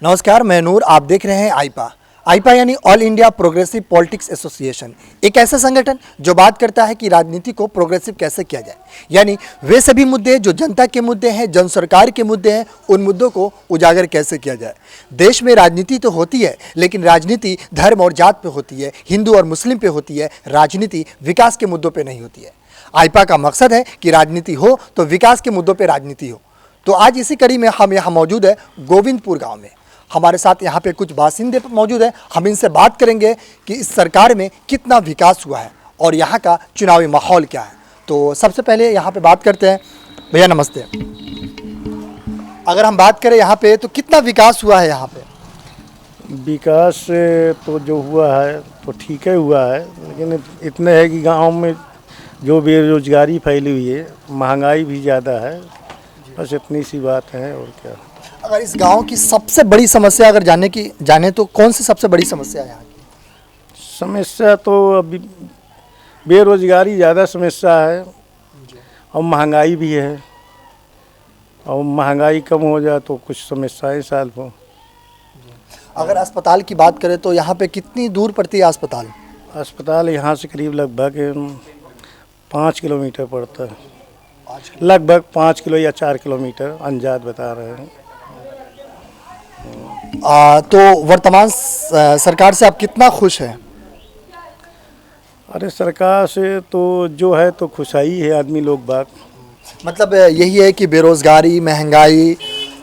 नमस्कार, मैं नूर। आप देख रहे हैं आईपा। आईपा यानी all India progressive politics association, एक ऐसा संगठन जो बात करता है कि राजनीति को प्रोग्रेसिव कैसे किया जाए, यानी वे सभी मुद्दे जो जनता के मुद्दे हैं, जन सरकार के मुद्दे हैं, उन मुद्दों को उजागर कैसे किया जाए। देश में राजनीति तो होती है, लेकिन राजनीति धर्म और जात पे होती है, हिंदू और मुस्लिम पे होती है। राजनीति विकास के मुद्दों पे नहीं होती है। आईपा का मकसद है कि राजनीति हो तो विकास के मुद्दों पे राजनीति हो। तो आज इसी कड़ी में हम यहाँ मौजूद है गोविंदपुर गांव में। हमारे साथ यहाँ पे कुछ बासिंदे मौजूद हैं। हम इनसे बात करेंगे कि इस सरकार में कितना विकास हुआ है और यहाँ का चुनावी माहौल क्या है। तो सबसे पहले यहाँ पे बात करते हैं। भैया नमस्ते। अगर हम बात करें यहाँ पे तो कितना विकास हुआ है यहाँ पे? विकास तो जो हुआ है तो ठीक है हुआ है, लेकिन इतने है कि गांव में जो बेरोजगारी फैली हुई है, महंगाई भी ज़्यादा है, बस इतनी सी बात है। और क्या, अगर इस गांव की सबसे बड़ी समस्या अगर जाने तो कौन सी सबसे बड़ी समस्या है यहाँ की? समस्या तो अभी बेरोजगारी ज़्यादा समस्या है और महंगाई भी है। और महंगाई कम हो जाए तो कुछ समस्याएं सॉल्व हो। अगर अस्पताल की बात करें तो यहाँ पे कितनी दूर पड़ती है अस्पताल? अस्पताल यहाँ से करीब लगभग 5 किलोमीटर पड़ता है, लगभग 5 किलो या 4 किलोमीटर अंदाज बता रहे हैं। तो वर्तमान सरकार से आप कितना खुश हैं? अरे सरकार से तो जो है तो खुशाई है आदमी लोग बात। मतलब यही है कि बेरोजगारी, महंगाई,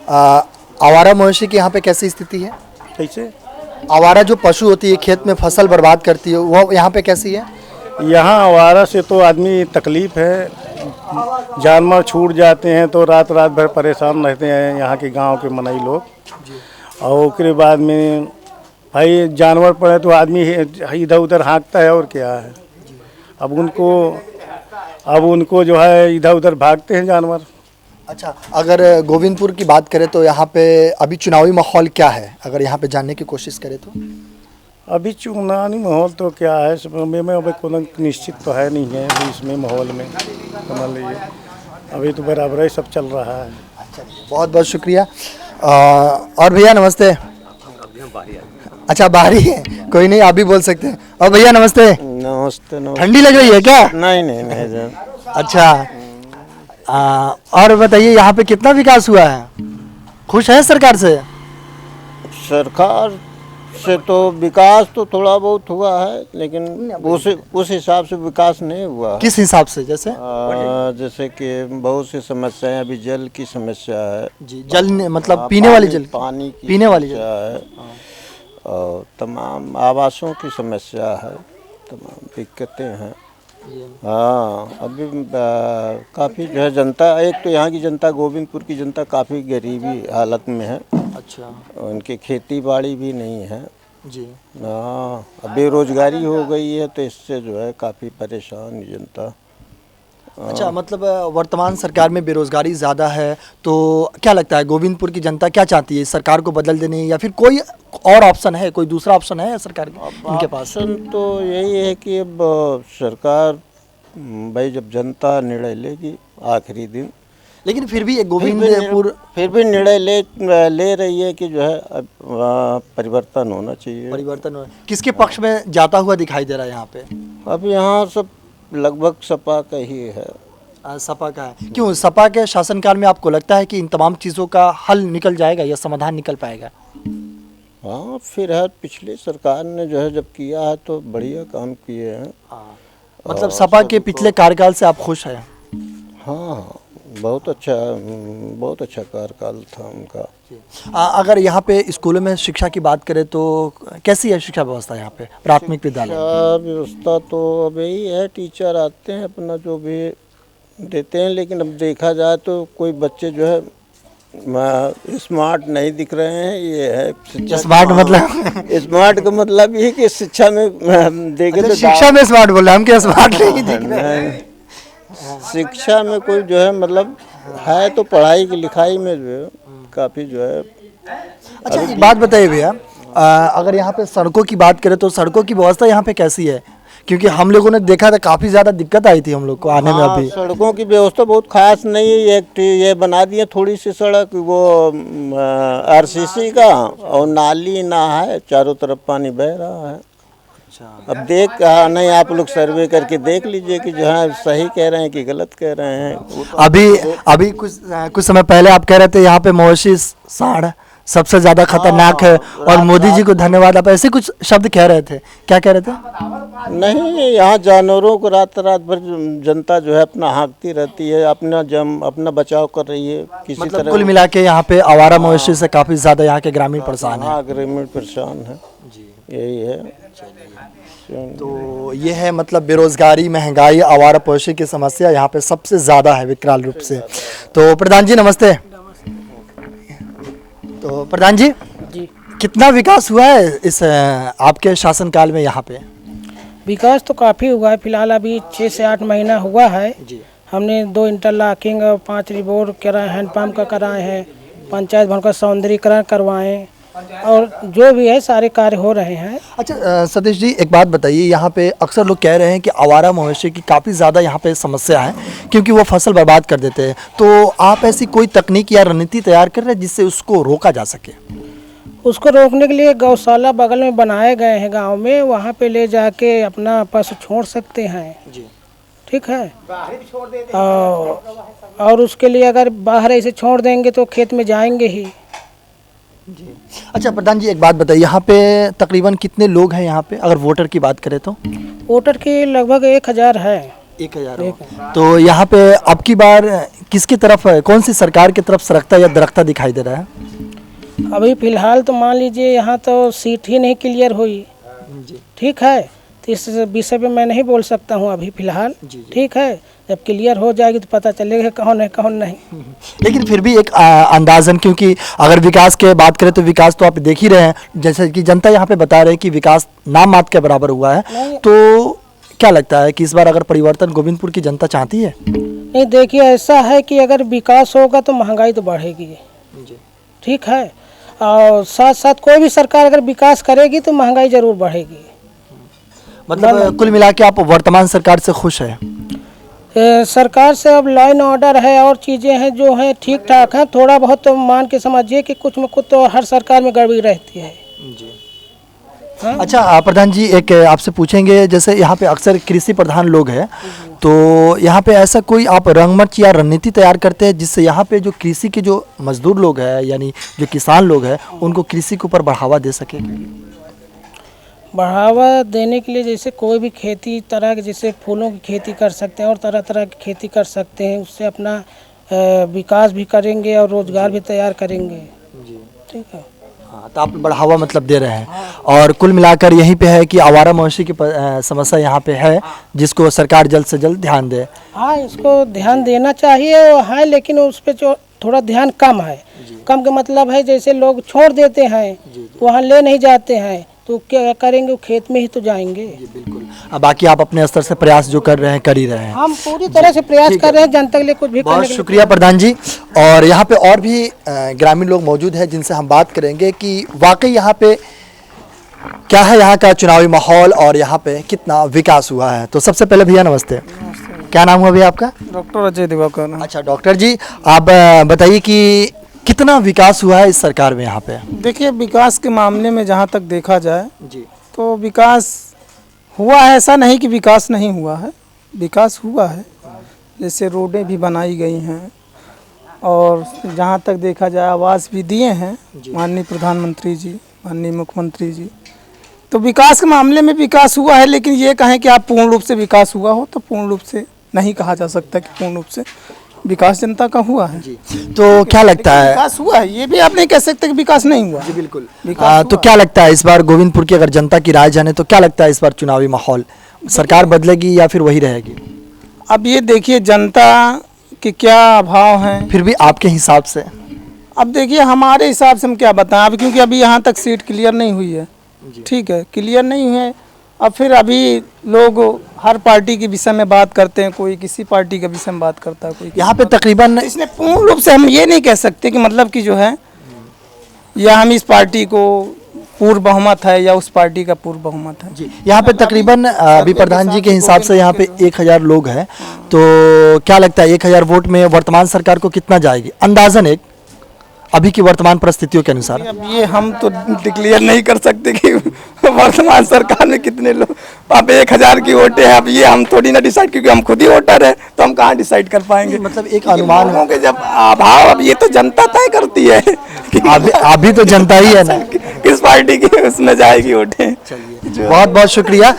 आवारा मवेशी की यहाँ पे कैसी स्थिति है? कैसे? आवारा जो पशु होती है, खेत में फसल बर्बाद करती है, वो यहाँ पे कैसी है? यहाँ आवारा से तो आदमी तकलीफ है, जानवर छूट जाते हैं तो रात रात भर परेशान रहते हैं यहाँ के गांव के मनई लोग। और उसके बाद में भाई जानवर पड़े तो आदमी इधर उधर हाँकता है। और क्या है, अब उनको जो है इधर उधर भागते हैं जानवर। अच्छा, अगर गोविंदपुर की बात करें तो यहाँ पे अभी चुनावी माहौल क्या है, अगर यहाँ पे जानने की कोशिश करें तो? अभी चुनावी माहौल तो क्या है, समय में अभी कोई निश्चित तो है नहीं है अभी इसमें माहौल में, समझ लीजिए अभी तो बराबर ही सब चल रहा है। अच्छा, बहुत बहुत शुक्रिया। और भैया नमस्ते। अच्छा, बाहरी है, कोई नहीं, आप भी बोल सकते हैं। और भैया नमस्ते। नमस्ते। ठंडी लग रही है क्या? नहीं सर। अच्छा, और बताइए यहाँ पे कितना विकास हुआ है? खुश है सरकार से? सरकार से तो विकास तो थोड़ा बहुत हुआ है, लेकिन उस हिसाब से विकास नहीं हुआ। किस हिसाब से? जैसे कि बहुत सी समस्याएं, अभी जल की समस्या है जी। जल मतलब पीने वाली जल, पानी की पीने वाली जल है, और तमाम आवासों की समस्या है, तमाम दिक्कतें हैं। हाँ, अभी काफ़ी जो है जनता, एक तो यहाँ की जनता, गोविंदपुर की जनता काफ़ी गरीबी हालत में है। अच्छा, उनकी खेती बाड़ी भी नहीं है जी। हाँ, अब बेरोजगारी हो गई है तो इससे जो है काफ़ी परेशान है जनता। अच्छा, मतलब वर्तमान सरकार में बेरोजगारी ज़्यादा है, तो क्या लगता है गोविंदपुर की जनता क्या चाहती है? सरकार को बदल देने या फिर कोई और ऑप्शन है, कोई दूसरा ऑप्शन है सरकार के इनके पास? ऑप्शन तो यही है कि अब सरकार भाई जब जनता निर्णय लेगी आखिरी दिन, लेकिन फिर भी गोविंदपुर फिर भी निर्णय ले रही है कि जो है अब परिवर्तन होना चाहिए। परिवर्तन हो, किसके पक्ष में जाता हुआ दिखाई दे रहा है यहाँ पे? अब यहाँ सब लगभग सपा का ही है। सपा का है। क्यों? सपा के शासनकाल में आपको लगता है कि इन तमाम चीज़ों का हल निकल जाएगा या समाधान निकल पाएगा? हाँ, फिर है पिछली सरकार ने जो है जब किया है तो बढ़िया काम किए हैं। मतलब सपा के पिछले कार्यकाल से आप खुश हैं? हाँ, बहुत अच्छा कार्यकाल था उनका। अगर यहाँ पे स्कूलों में शिक्षा की बात करें तो कैसी है शिक्षा व्यवस्था यहाँ पे, प्राथमिक विद्यालय? शिक्षा व्यवस्था तो अब यही है, टीचर आते हैं अपना जो भी देते हैं, लेकिन अब देखा जाए तो कोई बच्चे जो है स्मार्ट नहीं दिख रहे हैं। ये है स्मार्ट मतलब? स्मार्ट का मतलब ये कि शिक्षा में देखे तो शिक्षा में स्मार्ट बोल रहे हैं हम, क्या स्मार्ट नहीं दिख रहे हैं? शिक्षा में कोई जो है मतलब है तो पढ़ाई की लिखाई में जो है काफ़ी जो है। अच्छा, एक बात बताइए भैया, अगर यहाँ पे सड़कों की बात करें तो सड़कों की व्यवस्था यहाँ पे कैसी है? क्योंकि हम लोगों ने देखा था काफ़ी ज़्यादा दिक्कत आई थी हम लोग को आने में हाँ, अभी। सड़कों की व्यवस्था बहुत खास नहीं है। ये बना दिए थोड़ी सी सड़क, वो आरसीसी का, और नाली ना है, चारों तरफ पानी बह रहा है। अब नहीं, आप लोग सर्वे करके देख लीजिए कि जो है सही कह रहे हैं कि गलत कह रहे हैं। वो तो अभी कुछ समय पहले आप कह रहे थे यहाँ पे मवेशी सांड सबसे ज़्यादा खतरनाक है, और मोदी जी को धन्यवाद, आप ऐसे कुछ शब्द कह रहे थे, क्या कह रहे थे? नहीं, यहाँ जानवरों को रात भर जनता जो है अपना हाँकती रहती है, अपना बचाव कर रही है किसी मतलब तरह। कुल मिला के यहाँ पे आवारा मवेशी से काफ़ी ज़्यादा यहाँ के ग्रामीण परेशान हैं। हाँ, ग्रामीण परेशान है, यही है। तो ये है मतलब बेरोजगारी, महंगाई, आवारा पशु की समस्या यहाँ पे सबसे ज़्यादा है विकराल रूप से। तो प्रधान जी नमस्ते। तो प्रधान जी कितना विकास हुआ है इस आपके शासनकाल में यहाँ पे? विकास तो काफ़ी हुआ है। फिलहाल अभी 6 से 8 महीना हुआ है। हमने 2 इंटरलॉकिंग, 5 रिबोर कराए, हैंडपम्प का कराए हैं, पंचायत भवन का सौंदर्यीकरण करवाएं, और जो भी है सारे कार्य हो रहे हैं। अच्छा सतीश जी, एक बात बताइए, यहाँ पे अक्सर लोग कह रहे हैं कि आवारा मवेशी की काफ़ी ज़्यादा यहाँ पे समस्या है क्योंकि वो फसल बर्बाद कर देते हैं। तो आप ऐसी कोई तकनीक या रणनीति तैयार कर रहे हैं जिससे उसको रोका जा सके? उसको रोकने के लिए गौशाला बगल में बनाए गए हैं गांव में, वहाँ पे ले जाके अपना पशु छोड़ सकते हैं जी। ठीक है, और उसके लिए अगर बाहर ऐसे छोड़ देंगे तो खेत में जाएंगे ही जी। अच्छा प्रधान जी, एक बात बताइए, यहाँ पे तकरीबन कितने लोग हैं यहाँ पे, अगर वोटर की बात करें तो? वोटर की लगभग 1000 है। 1000। तो यहाँ पे अब की बार किसकी तरफ, कौन सी सरकार की तरफ सरकता या दरकता दिखाई दे रहा है? अभी फिलहाल तो मान लीजिए यहाँ तो सीट ही नहीं क्लियर हुई। ठीक है, तो इस विषय पे मैं नहीं बोल सकता हूँ अभी फिलहाल। ठीक है, जब क्लियर हो जाएगी तो पता चलेगा कौन है कौन नहीं। लेकिन फिर भी एक अंदाजन, क्योंकि अगर विकास के बात करें तो विकास तो आप देख ही रहे हैं, जैसे कि जनता यहाँ पे बता रहे हैं कि विकास नाम मात्र के बराबर हुआ है। तो क्या लगता है कि इस बार अगर परिवर्तन गोविंदपुर की जनता चाहती है? नहीं, देखिए ऐसा है कि अगर विकास होगा तो महंगाई तो बढ़ेगी। ठीक है, और साथ साथ कोई भी सरकार अगर विकास करेगी तो महंगाई जरूर बढ़ेगी। मतलब कुल मिला के आप वर्तमान सरकार से खुश है? सरकार से अब लाइन ऑर्डर है और चीज़ें हैं जो हैं ठीक ठाक हैं। थोड़ा बहुत तो मान के समझिए कि कुछ में कुछ तो हर सरकार में गड़बड़ी रहती है जी। हाँ? अच्छा प्रधान जी, एक आपसे पूछेंगे, जैसे यहाँ पे अक्सर कृषि प्रधान लोग हैं, तो यहाँ पे ऐसा कोई आप रंगमंच या रणनीति तैयार करते हैं जिससे यहाँ पे जो कृषि के जो मजदूर लोग हैं यानी जो किसान लोग हैं उनको कृषि के ऊपर बढ़ावा दे सके? बढ़ावा देने के लिए जैसे कोई भी खेती तरह के, जैसे फूलों की खेती कर सकते हैं और तरह तरह की खेती कर सकते हैं, उससे अपना विकास भी करेंगे और रोजगार भी तैयार करेंगे जी। ठीक है, हाँ, तो आप बढ़ावा मतलब दे रहे हैं। और कुल मिलाकर यहीं पे है कि आवारा मवेशी की समस्या यहाँ पे है जिसको सरकार जल्द से जल्द ध्यान दे। हाँ, इसको ध्यान देना चाहिए है, लेकिन उस पर जो थोड़ा ध्यान कम है। कम का मतलब है जैसे लोग छोड़ देते हैं, वहाँ ले नहीं जाते हैं, तो क्या करेंगे, खेत में ही तो जाएंगे। जी बिल्कुल। अब बाकी आप अपने स्तर से प्रयास जो कर रहे हैं कर ही रहे हैं। हम पूरी तरह से प्रयास कर रहे हैं जनता के लिए कुछ भी करने बहुत के लिए। शुक्रिया प्रधान जी। और यहाँ पे और भी ग्रामीण लोग मौजूद हैं जिनसे हम बात करेंगे कि वाकई यहाँ पे क्या है यहाँ का चुनावी माहौल और यहाँ पे कितना विकास हुआ है। तो सबसे पहले भैया नमस्ते, क्या नाम हुआ भैया आपका? डॉक्टर अजय दिवाकर। अच्छा डॉक्टर जी, आप बताइए कि कितना विकास हुआ है इस सरकार में यहाँ पे? देखिए, विकास के मामले में जहाँ तक देखा जाए जी तो विकास हुआ है, ऐसा नहीं कि विकास नहीं हुआ है, विकास हुआ है। जैसे रोडें भी बनाई गई हैं और जहाँ तक देखा जाए आवास भी दिए हैं माननीय प्रधानमंत्री जी, माननीय मुख्यमंत्री जी। तो विकास के मामले में विकास हुआ है, लेकिन ये कहें कि आप पूर्ण रूप से विकास हुआ हो तो पूर्ण रूप से नहीं कहा जा सकता कि पूर्ण रूप से विकास जनता का हुआ है जी। तो क्या लगता है विकास हुआ है, ये भी आप नहीं कह सकते कि विकास नहीं हुआ। जी बिल्कुल। विकास तो क्या लगता है इस बार गोविंदपुर की अगर जनता की राय जाने तो क्या लगता है इस बार चुनावी माहौल सरकार बदलेगी या फिर वही रहेगी? अब ये देखिए जनता के क्या अभाव हैं। फिर भी आपके हिसाब से? अब देखिए हमारे हिसाब से हम क्या बताएं, अब क्योंकि अभी यहाँ तक सीट क्लियर नहीं हुई है। ठीक है, क्लियर नहीं हुई है। अब फिर अभी लोग हर पार्टी के विषय में बात करते हैं, कोई किसी पार्टी के विषय में बात करता है, कोई यहाँ पे तकरीबन इसलिए पूर्ण रूप से हम ये नहीं कह सकते कि मतलब कि जो है या हम इस पार्टी को पूर्ण बहुमत है या उस पार्टी का पूर्ण बहुमत है। जी, यहाँ पे तकरीबन अभी प्रधान जी के हिसाब से यहाँ पे 1000 लोग हैं, तो क्या लगता है 1000 वोट में वर्तमान सरकार को कितना जाएगी अंदाजन, एक अभी की वर्तमान परिस्थितियों के अनुसार? अब ये हम तो डिक्लेयर नहीं कर सकते कि वर्तमान सरकार में कितने लोग, अब 1000 की वोटें हैं, अब ये हम थोड़ी ना डिसाइड, क्योंकि हम खुद ही वोटर है तो हम कहाँ डिसाइड कर पाएंगे। मतलब एक अनुमान लोगों के जब अभाव, अब ये तो जनता तय करती है कि अभी तो जनता ही है ना, किस पार्टी की उसमें जाएगी वोटें। बहुत बहुत शुक्रिया।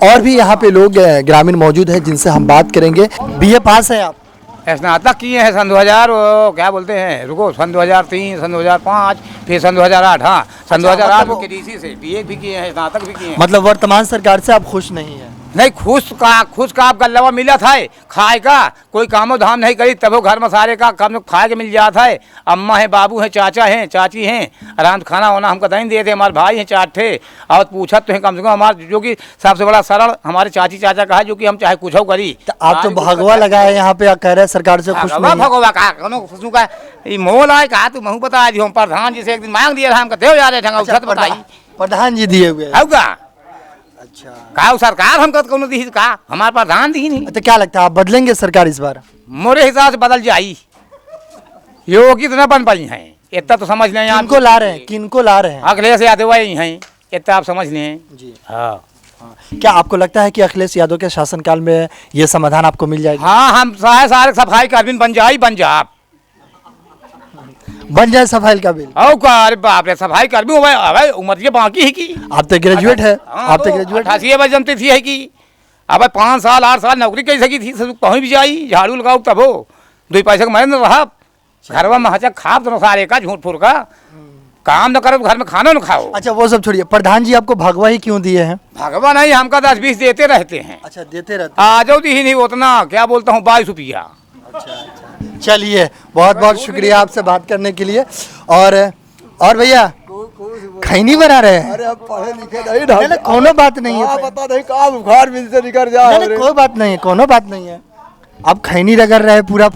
और भी यहाँ पे लोग ग्रामीण मौजूद हैं जिनसे हम बात करेंगे। बीए पास है आप? स्नातक किए हैं सन 2000, वो क्या बोलते हैं, रुको, सन 2003, सन 2005, फिर सन 2008। हाँ, सन 2008 में केडीसी से बीए भी किए हैं, स्नातक भी किए हैं। मतलब वर्तमान सरकार से आप खुश नहीं हैं? नहीं, खुश का आपका लवा मिला था खाए का, कोई कामो धाम नहीं करी, तब वो घर में सारे का कम खाए के मिल जाता है। अम्मा है, बाबू है, चाचा हैं, चाची हैं, आराम से खाना वाना हमको नहीं देते। हमारे भाई हैं 4 ठे, और पूछा तो है कम से कम हमारे, जो कि सबसे बड़ा सरल हमारे चाची चाचा का है, जो कि हम चाहे कुछ हो करी। तो आप तो भगवा लगाए यहाँ पे, कह रहे हैं सरकार से खुश नहीं हैं। भगवा का कोनो खुशू का ई मोल आए कहा तू महू बता दी, हम प्रधान जी से एक दिन मांग दिया हम कहते हो यार ढंगा उठत बताई, प्रधान जी दिए हुए हैं। होगा अच्छा, का सरकार हमको कोनो दी का, हमारे प्रधान दी नहीं। तो क्या लगता है आप बदलेंगे सरकार इस बार? मोरे हिसाब से बदल जाई, योगी तो न बन पाई हैं, इतना तो समझ लें। किनको ला रहे हैं, किनको ला रहे हैं? अखिलेश यादव ही हैं, इतना आप समझ लें जी। हाँ। क्या आपको लगता है कि अखिलेश यादव के शासनकाल में ये समाधान आपको मिल जाएगा? हाँ, हम सारे सफाई कर्मी बन जाए बन जाए सफाई का बिल? औ का, अरे बाप रे, सफाई कर्मी हुआ अबे उम्र ये बाकी है की, आप तो ग्रेजुएट है, आप तो ग्रेजुएट 88 बजे जमती थी है कि अब 5 साल 8 साल नौकरी कैसे की थी, पहुँच भी जाई, झाड़ू लगाओ तब हो 2 पैसे का मैंने रहा घरवा में हचक खाप दोनों सारे का झूठ फूट का काम न करो, घर में खाना न खाओ। अच्छा, वो सब छोड़िए, प्रधान जी आपको भगवा ही क्यों दिए हैं? भगवान नहीं, हमका 10-20 देते रहते हैं। अच्छा, देते रहते आ जाओ ही नहीं उतना, क्या बोलता हूँ, 22 रुपया। चलिए, बहुत बहुत शुक्रिया आपसे बात करने के लिए। और भैया खैनी बना रहे हैं? अरे अब पढ़े लिखे नहीं नहीं, नहीं, कोनो बात नहीं है, पता नहीं कहाँ बुखार मिल से निकल जाए। नहीं, नहीं, कोई बात नहीं है, कोनो बात नहीं है। अब खैनी रगड़ रहे हैं पूरा,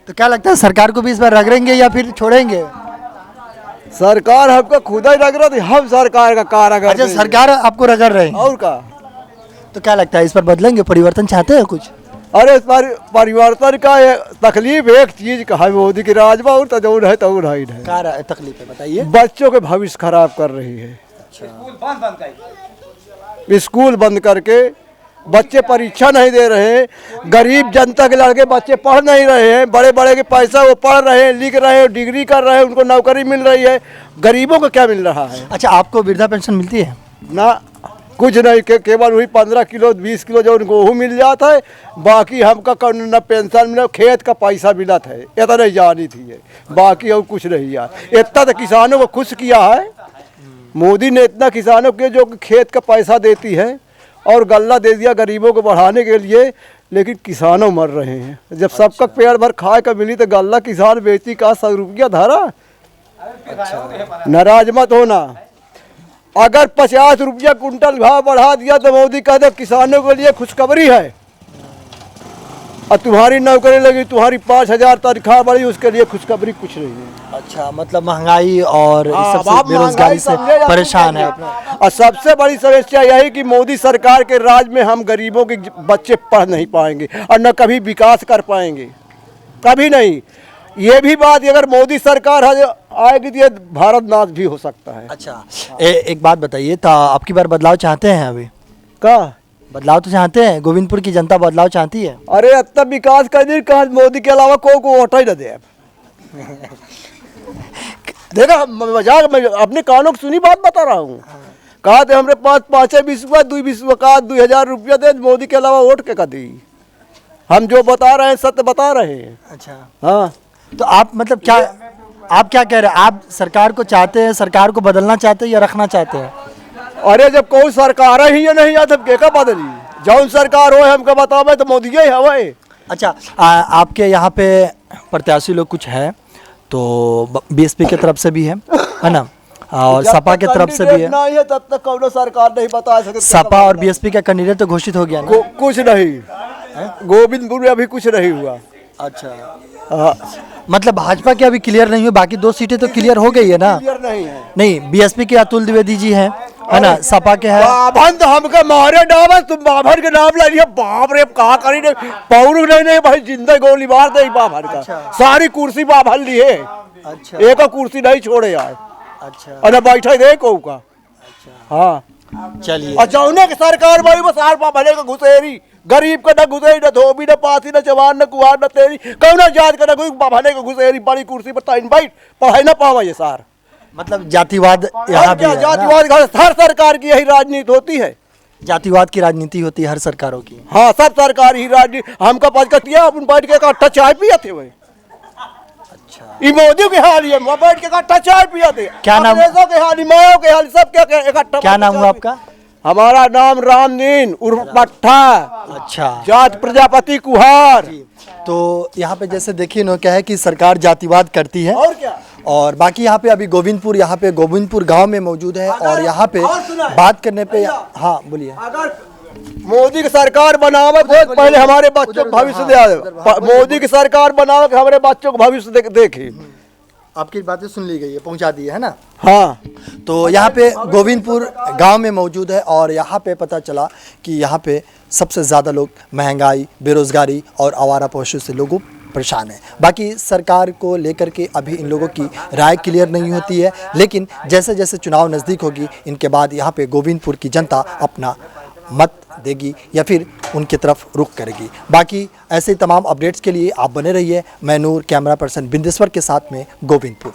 तो क्या लगता है सरकार को भी इस बार रगड़ेंगे या फिर छोड़ेंगे? सरकार हमको खुद ही रग रहा थी, हम सरकार का कार्य अच्छा, सरकार आपको रगड़ रहे हैं, और का। तो क्या लगता है इस पर बदलेंगे, परिवर्तन चाहते हैं कुछ? अरे इस बार परिवर्तन का तकलीफ एक चीज का है, मोदी की राजमा और तजूर है तो नहीं है। क्या तकलीफ है बताइए? बच्चों के भविष्य खराब कर रही है। स्कूल बंद करके बच्चे परीक्षा नहीं दे रहे हैं, गरीब जनता के लड़के बच्चे पढ़ नहीं रहे हैं, बड़े बड़े के पैसा वो पढ़ रहे हैं, लिख रहे हैं, डिग्री कर रहे हैं, उनको नौकरी मिल रही है, गरीबों को क्या मिल रहा है? अच्छा, आपको वृद्धा पेंशन मिलती है? ना, कुछ नहीं, केवल वही 15 किलो 20 किलो जो गेहूँ मिल जाता है, बाकी हमका न पेंशन मिला, खेत का पैसा मिला था, इतना नहीं जानी थी, बाकी और कुछ नहीं यार। इतना तो किसानों को खुश किया है मोदी ने, इतना किसानों के जो खेत का पैसा देती है और गल्ला दे दिया गरीबों को बढ़ाने के लिए, लेकिन किसानों मर रहे हैं। जब सबका पेड़ भर खाए का मिली तो गल्ला किसान बेची का 100 रुपया धरा। नाराज मत होना, अगर 50 रुपया कुंटल भाव बढ़ा दिया तो मोदी कहते किसानों के लिए खुशखबरी है, और तुम्हारी नौकरी लगी, तुम्हारी 5000 तनख्वाह बढ़ी, उसके लिए खुशखबरी कुछ नहीं है। अच्छा, मतलब महंगाई और इस हाँ, सबसे आप बेरोजगारी से महंगाई समझे परेशान है। और सबसे बड़ी समस्या यही कि मोदी सरकार के राज में हम गरीबों के बच्चे पढ़ नहीं पाएंगे और न कभी विकास कर पाएंगे, कभी नहीं। ये भी बात अगर मोदी सरकार आएगी तो ये भारत नाश भी हो सकता है। अच्छा, एक बात बताइए, तो आपकी बार बदलाव चाहते हैं? अभी का बदलाव तो चाहते हैं, गोविंदपुर की जनता बदलाव चाहती है? अरे इतना विकास कर दी, कहा मोदी के अलावा को वोट ही न दे। देखा मजाक, मैं अपने कानों की सुनी बात बता रहा हूँ। कहा थे हमरे पास 5-20 हुआ, 2-20 का 2000 रुपया दे, मोदी के अलावा वोट के का दी। हम जो बता रहे हैं सत्य बता रहे हैं। अच्छा, हाँ, तो आप मतलब क्या, आप क्या कह रहे हैं? आप सरकार को चाहते हैं, सरकार को बदलना चाहते हैं या रखना चाहते हैं? अरे जब कोई सरकार ही नहीं है तब क्या बदली, जौन सरकार हो हमको बतावे तो मोदी ही हवे। अच्छा, आपके यहाँ पे प्रत्याशी लोग कुछ है, तो बीएसपी की तरफ से भी है ना, और सपा की तरफ से भी है? नहीं है तब तक कौन सरकार नहीं बता सकती। सपा और बीएसपी का कैंडिडेट तो घोषित हो गया ना? कुछ नहीं, गोविंदपुर में अभी कुछ नहीं हुआ। अच्छा, हाँ, मतलब भाजपा की अभी क्लियर नहीं हुई, बाकी 2 सीटें तो क्लियर हो गई है ना? क्लियर नहीं है। नहीं, बीएसपी के अतुल द्विवेदी जी हैं, है ना, सपा के हैं। बाभन तो हमके मारे डाबस, तुम बाभन के नाम ला लिया, बाप रे कहा करी ने पौरू नहीं भाई, जिंदा गोली मार दे बाभन का। सारी कुर्सी बाभन ली है, अच्छा एक कुर्सी नहीं छोड़े यार। अच्छा अरे बैठे दे को का। हाँ चलिए, अच्छा उन्हें की सरकार भाई वो सार पा भले का घुसेरी, गरीब का न घुसेरी, न धोबी, न पासी, न जवान, न कुआर, न तेरी, कौन जात का न कोई भले का घुसेरी, बड़ी कुर्सी पर ताइन बैठ पढ़ाई न पावा ये सार। मतलब जातिवाद यहाँ भी क्या है ना? जातिवाद हर सरकार की यही राजनीति होती है। जातिवाद की राजनीति होती है हर सरकारों की। हाँ सब सरकार ही राजनीति, हमका पच कटिया अपन बैठ के इकट्ठा चाय पिया थे भाई। अच्छा, ये मोदी के हाल ही है, वहाँ बैठ के इकट्ठा चाय पिया थे। क्या नाम? अंग्रेजों के हाल, माओ के हाल, सब क्या इकट्ठा। क्या नाम हुआ आपका? हमारा नाम रामदीन उर्फ पट्टा, अच्छा, जात प्रजापति कुहार। तो यहाँ पे जैसे देखिए ना, क्या है कि सरकार जातिवाद करती है। और क्या, और बाकी यहाँ पे अभी गोविंदपुर गांव में मौजूद है, और यहाँ पे बात करने पे, हाँ बोलिए। अगर मोदी की सरकार बनावे बहुत पहले हमारे बच्चों को भविष्य दे, मोदी की सरकार बनावे कि हमारे बच्चों को भविष्य देखे। आपकी बातें सुन ली गई है, पहुंचा दी है ना? हाँ तो यहाँ पे गोविंदपुर गांव में मौजूद है, और यहाँ पे पता चला कि यहाँ पे सबसे ज़्यादा लोग महंगाई, बेरोजगारी और आवारा पशु से लोगों परेशान है। बाकी सरकार को लेकर के अभी इन लोगों की राय क्लियर नहीं होती है, लेकिन जैसे जैसे चुनाव नज़दीक होगी, इनके बाद यहाँ पे गोविंदपुर की जनता अपना मत देगी या फिर उनकी तरफ रुख करेगी। बाकी ऐसे तमाम अपडेट्स के लिए आप बने रहिए। मैं नूर, कैमरा पर्सन बिंदेश्वर के साथ में, गोविंदपुर।